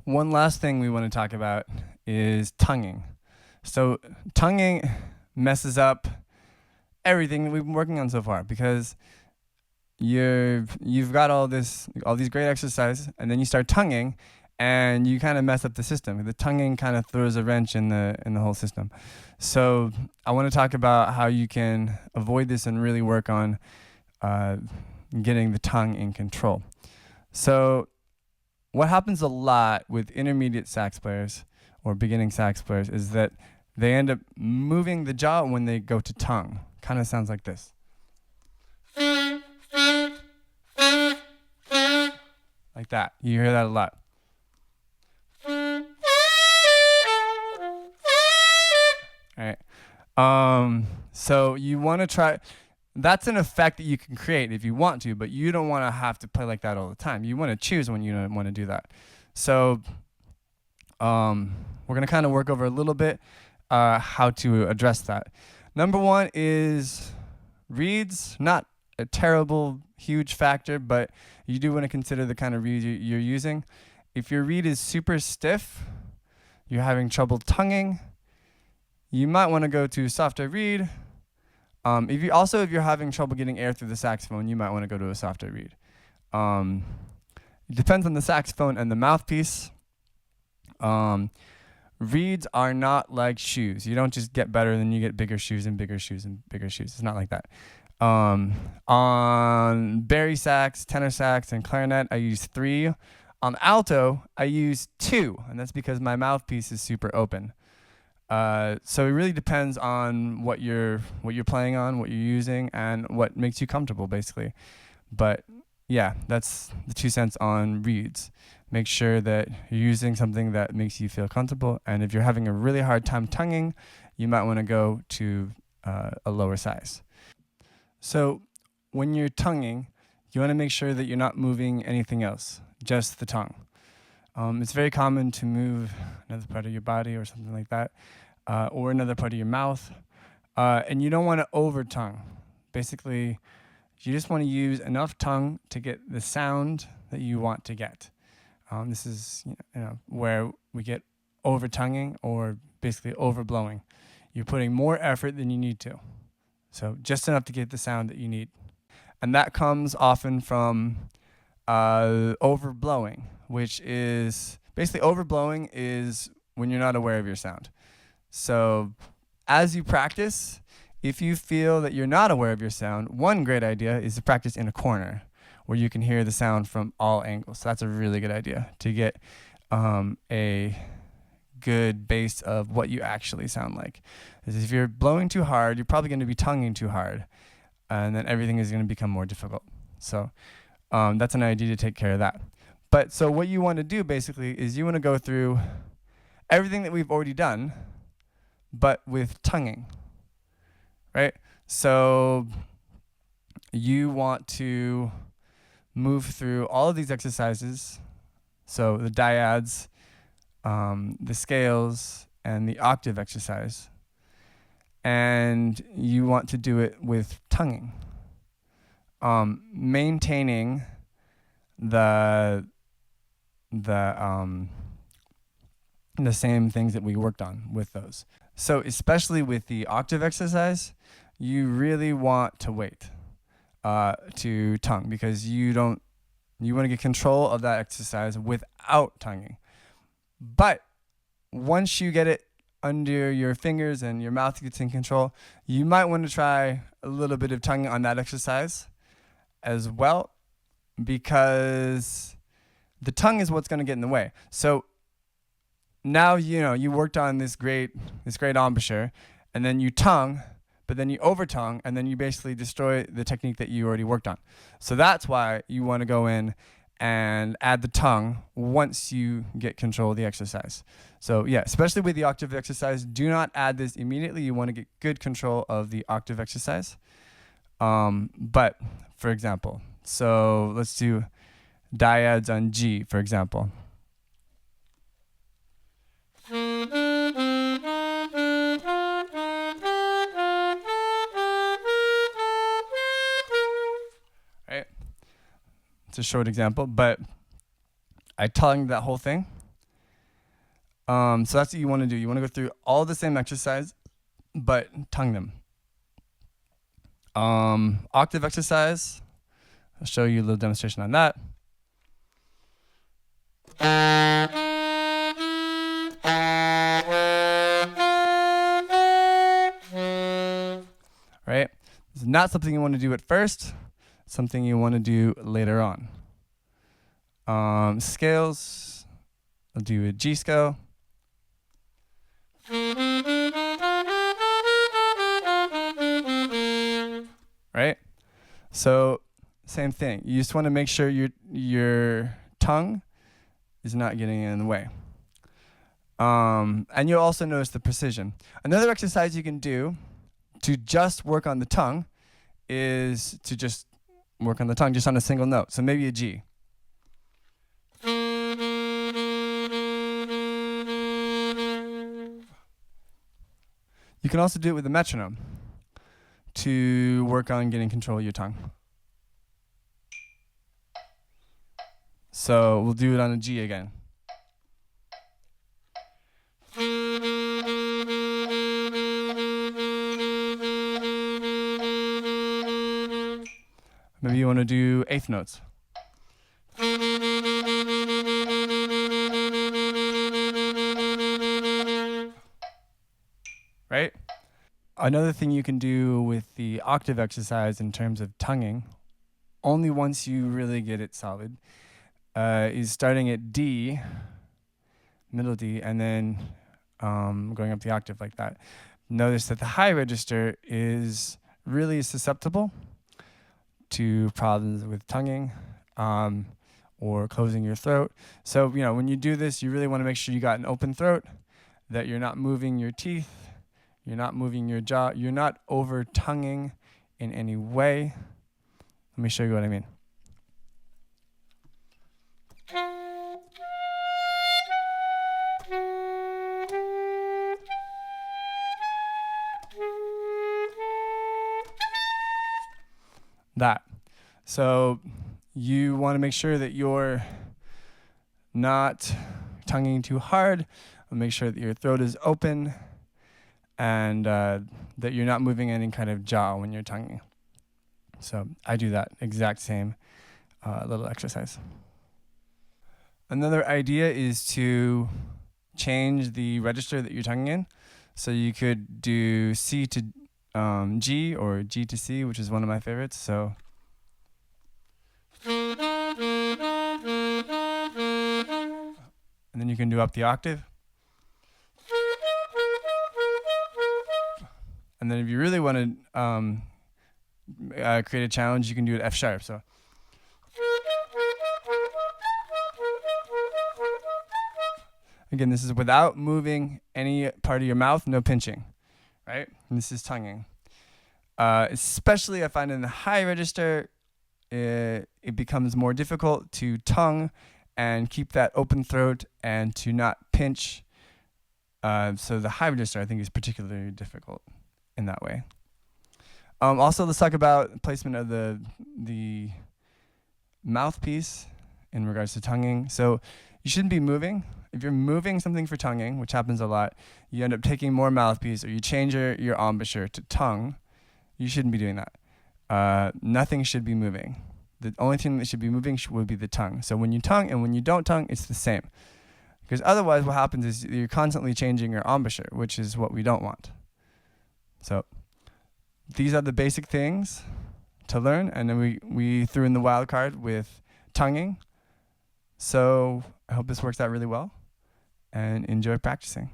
one last thing we want to talk about is tonguing. So tonguing messes up everything that we've been working on so far because you've got all these great exercises, and then you start tonguing, and you kind of mess up the system. The tonguing kind of throws a wrench in the whole system. So I want to talk about how you can avoid this and really work on getting the tongue in control. So what happens a lot with intermediate sax players or beginning sax players is that they end up moving the jaw when they go to tongue. Kind of sounds like this. Like that. You hear that a lot. All right. So you want to try. That's an effect that you can create if you want to, but you don't want to have to play like that all the time. You want to choose when you don't want to do that. So we're going to kind of work over a little bit how to address that. Number one is reeds. Not a terrible, huge factor, but you do want to consider the kind of reed you're using. If your reed is super stiff, you're having trouble tonguing, you might want to go to softer reed. If you're having trouble getting air through the saxophone, you might want to go to a softer reed. It depends on the saxophone and the mouthpiece. Reeds are not like shoes. You don't just get better, then you get bigger shoes and bigger shoes and bigger shoes. It's not like that. On bari sax, tenor sax, and clarinet, I use 3. On alto, I use 2, and that's because my mouthpiece is super open. So it really depends on what you're playing on, what you're using, and what makes you comfortable, basically. But yeah, that's the 2 cents on reeds. Make sure that you're using something that makes you feel comfortable, and if you're having a really hard time tonguing, you might want to go to a lower size. So when you're tonguing, you want to make sure that you're not moving anything else, just the tongue. It's very common to move another part of your body or something like that, or another part of your mouth, and you don't want to over-tongue. Basically, you just want to use enough tongue to get the sound that you want to get. This is where we get over-tonguing or basically overblowing. You're putting more effort than you need to. So just enough to get the sound that you need. And that comes often from overblowing, which is basically overblowing is when you're not aware of your sound. So as you practice, if you feel that you're not aware of your sound, one great idea is to practice in a corner where you can hear the sound from all angles. So that's a really good idea to get a good base of what you actually sound like. Because if you're blowing too hard, you're probably going to be tonguing too hard, and then everything is going to become more difficult. So that's an idea to take care of that. But so what you want to do basically is you want to go through everything that we've already done, but with tonguing, right? So you want to move through all of these exercises. So the dyads, the scales, and the octave exercise. And you want to do it with tonguing. Maintaining the same things that we worked on with those. So especially with the octave exercise, you really want to wait to tongue because you want to get control of that exercise without tonguing. But once you get it under your fingers and your mouth gets in control, you might want to try a little bit of tonguing on that exercise as well, because the tongue is what's going to get in the way. So now you worked on this great embouchure, and then you tongue, but then you over-tongue, and then you basically destroy the technique that you already worked on. So that's why you want to go in and add the tongue once you get control of the exercise. So yeah, especially with the octave exercise, do not add this immediately. You want to get good control of the octave exercise. But for example, so let's do dyads on G, for example. It's a short example, but I tongued that whole thing, So that's what you want to do. You want to go through all the same exercise, but tongue them. Octave exercise. I'll show you a little demonstration on that. Right? This is not something you want to do at first. Something you want to do later on. Scales. I'll do a G scale. Right? So same thing. You just want to make sure your tongue is not getting in the way. And you'll also notice the precision. Another exercise you can do to just work on the tongue is to just work on the tongue just on a single note. So maybe a G. You can also do it with a metronome to work on getting control of your tongue. So we'll do it on a G again. Maybe you want to do eighth notes. Right? Another thing you can do with the octave exercise in terms of tonguing, only once you really get it solid, is starting at D, middle D, and then going up the octave like that. Notice that the high register is really susceptible to problems with tonguing or closing your throat. So, when you do this, you really want to make sure you got an open throat, that you're not moving your teeth, you're not moving your jaw, you're not over-tonguing in any way. Let me show you what I mean. That. So you want to make sure that you're not tonguing too hard, make sure that your throat is open, and that you're not moving any kind of jaw when you're tonguing. So I do that exact same little exercise. Another idea is to change the register that you're tonguing in. So you could do C to G or G to C, which is one of my favorites. So and then you can do up the octave. And then if you really want to create a challenge, you can do it F sharp. So again, this is without moving any part of your mouth, no pinching, right? And this is tonguing. Especially I find in the high register, it becomes more difficult to tongue and keep that open throat and to not pinch. So the high register, I think, is particularly difficult in that way. Also, let's talk about placement of the mouthpiece in regards to tonguing. So you shouldn't be moving. If you're moving something for tonguing, which happens a lot, you end up taking more mouthpiece, or you change your embouchure to tongue. You shouldn't be doing that. Nothing should be moving. The only thing that should be moving would be the tongue. So when you tongue and when you don't tongue, it's the same. Because otherwise what happens is you're constantly changing your embouchure, which is what we don't want. So these are the basic things to learn, and then we threw in the wild card with tonguing. So I hope this works out really well, and enjoy practicing.